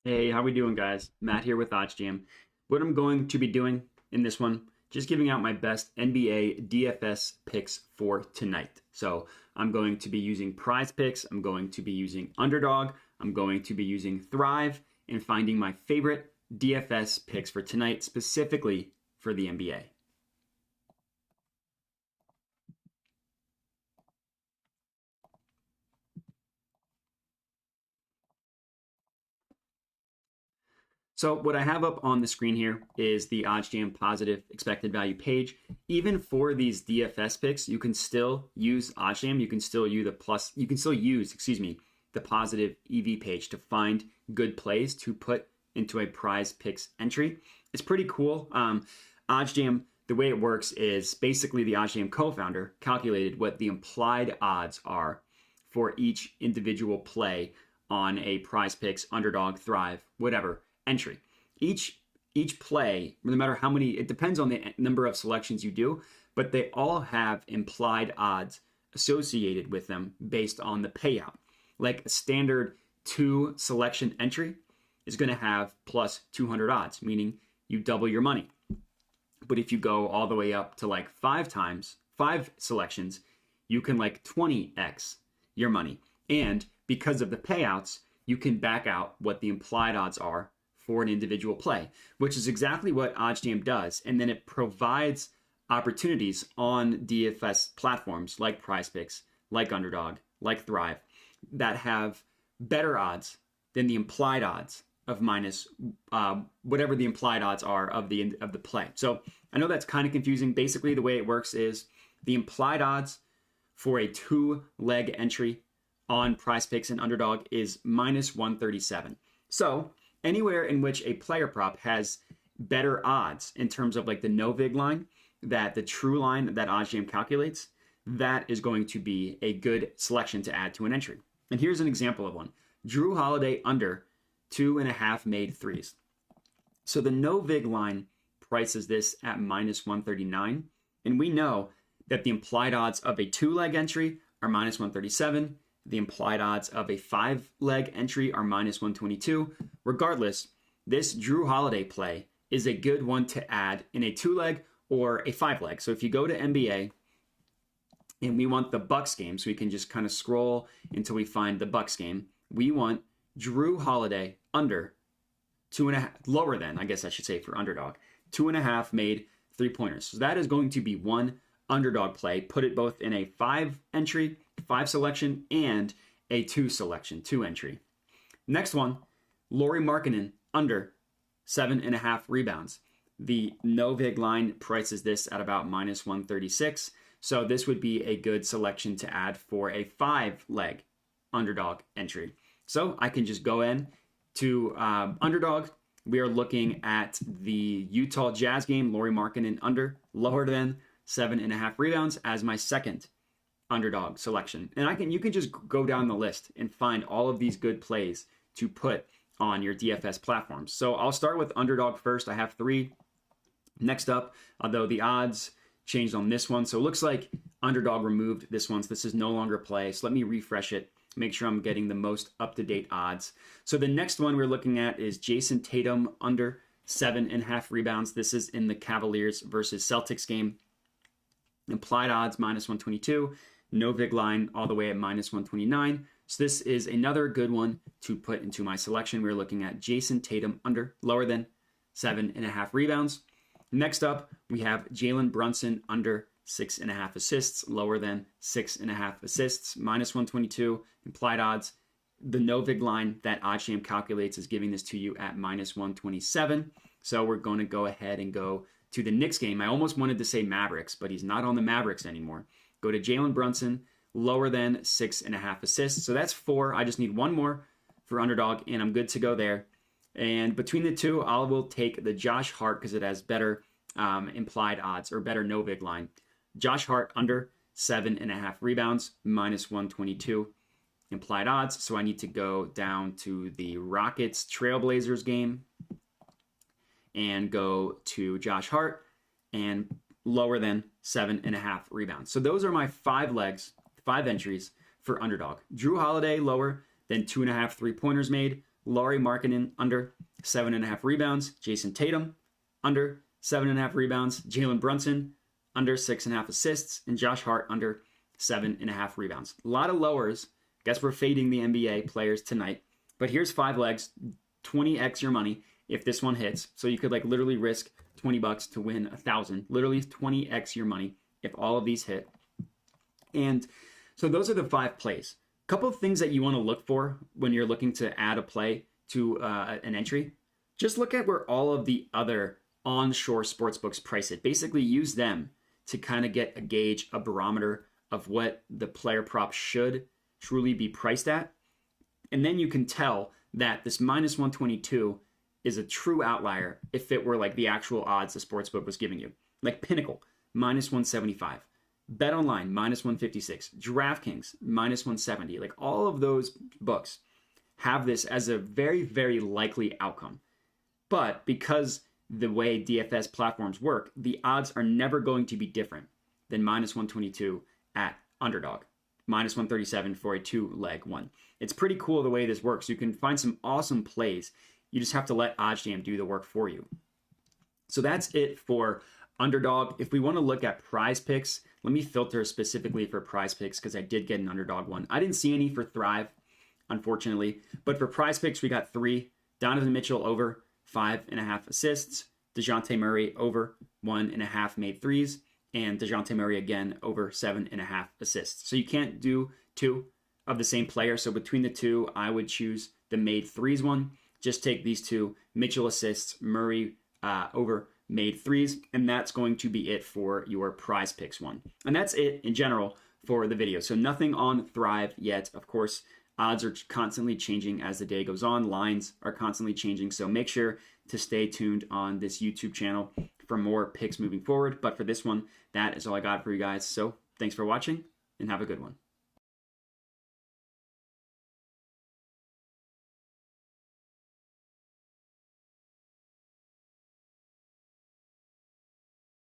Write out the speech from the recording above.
Hey, how we doing, guys? Matt here with OddsJam. What I'm going to be doing in this one, just giving out my best NBA DFS picks for tonight. So I'm going to be using PrizePicks, I'm going to be using Underdog, I'm going to be using Thrive, and finding my favorite DFS picks for tonight, specifically for the NBA. So what I have up on the screen here is the OddsJam positive expected value page. Even for these DFS picks, you can still use OddsJam. You can still use the positive EV page to find good plays to put into a PrizePicks entry. It's pretty cool. OddsJam, the way it works is basically the OddsJam co-founder calculated what the implied odds are for each individual play on a PrizePicks, Underdog, Thrive, whatever entry. Each play, no matter how many, it depends on the number of selections you do, but they all have implied odds associated with them based on the payout. Like a standard 2 selection entry is going to have plus 200 odds, meaning you double your money. But if you go all the way up to like 5 selections, you can like 20x your money. And because of the payouts, you can back out what the implied odds are for an individual play, which is exactly what OddsJam does. And then it provides opportunities on DFS platforms like PrizePicks, like Underdog, like Thrive, that have better odds than the implied odds of minus whatever the implied odds are of the play. So I know that's kind of confusing. Basically, the way it works is the implied odds for a 2-leg entry on PrizePicks and Underdog is minus 137. So anywhere in which a player prop has better odds in terms of like the no vig line, that the true line that OddsJam calculates, that is going to be a good selection to add to an entry. And here's an example of one. Drew Holiday under 2.5 made threes. So the no vig line prices this at minus 139. And we know that the implied odds of a 2-leg entry are minus 137. The implied odds of a 5-leg entry are minus 122. Regardless, this Drew Holiday play is a good one to add in a 2-leg or a 5-leg. So if you go to NBA and we want the Bucks game, so we can just kind of scroll until we find the Bucks game, we want Drew Holiday under 2.5, lower than, I guess I should say for Underdog, 2.5 made 3-pointers. So that is going to be one Underdog play. Put it both in a 5 entry, 5 selection, and a 2 selection, 2 entry. Next one, Lauri Markkanen under 7.5 rebounds. The no vig line prices this at about minus 136. So this would be a good selection to add for a 5-leg Underdog entry. So I can just go in to Underdog. We are looking at the Utah Jazz game, Lauri Markkanen under, lower than 7.5 rebounds as my second Underdog selection. And you can just go down the list and find all of these good plays to put on your DFS platforms. So I'll start with Underdog first. I have 3. Next up, although the odds changed on this one. So it looks like Underdog removed this one. So this is no longer play. So let me refresh it, make sure I'm getting the most up-to-date odds. So the next one we're looking at is Jason Tatum under 7.5 rebounds. This is in the Cavaliers versus Celtics game. Implied odds minus 122. No vig line all the way at minus 129. So this is another good one to put into my selection. We're looking at Jason Tatum under, lower than 7.5 rebounds. Next up, we have Jalen Brunson under 6.5 assists, lower than 6.5 assists, minus 122. Implied odds. The no vig line that OddsJam calculates is giving this to you at minus 127. So we're going to go ahead and go to the Knicks game. I almost wanted to say Mavericks, but he's not on the Mavericks anymore. Go to Jalen Brunson, lower than 6.5 assists. So that's 4. I just need one more for Underdog, and I'm good to go there. And between the two, I will take the Josh Hart because it has better implied odds or better no vig line. Josh Hart under 7.5 rebounds, minus 122 implied odds. So I need to go down to the Rockets Trailblazers game and go to Josh Hart and lower than 7.5 rebounds. So those are my 5 entries for Underdog. Drew Holiday lower than 2.5 3-pointers made, Lauri Markkanen under 7.5 rebounds. Jason Tatum under 7.5 rebounds. Jalen Brunson under 6.5 assists. And Josh Hart under 7.5 rebounds. A lot of lowers. Guess we're fading the NBA players tonight. But here's 5 legs, 20x your money if this one hits. So you could like literally risk $20 to win 1,000. Literally 20x your money if all of these hit. And so those are the 5 plays. A couple of things that you want to look for when you're looking to add a play to an entry. Just look at where all of the other onshore sportsbooks price it. Basically use them to kind of get a gauge, a barometer of what the player prop should truly be priced at. And then you can tell that this minus 122 is a true outlier if it were like the actual odds the sportsbook was giving you. Like Pinnacle, minus 175. BetOnline, minus 156. DraftKings, minus 170. Like all of those books have this as a very, very likely outcome. But because the way DFS platforms work, the odds are never going to be different than minus 122 at Underdog. Minus 137 for a 2-leg one. It's pretty cool the way this works. You can find some awesome plays. You just have to let OddsJam do the work for you. So that's it for Underdog. If we want to look at PrizePicks, let me filter specifically for PrizePicks because I did get an Underdog one. I didn't see any for Thrive, unfortunately. But for PrizePicks, we got 3. Donovan Mitchell over 5.5 assists. DeJounte Murray over 1.5 made threes. And DeJounte Murray again over 7.5 assists. So you can't do 2 of the same player. So between the 2, I would choose the made threes one. Just take these 2, Mitchell assists, Murray over made threes, and that's going to be it for your PrizePicks one. And that's it in general for the video. So nothing on Thrive yet. Of course, odds are constantly changing as the day goes on. Lines are constantly changing. So make sure to stay tuned on this YouTube channel for more picks moving forward. But for this one, that is all I got for you guys. So thanks for watching and have a good one.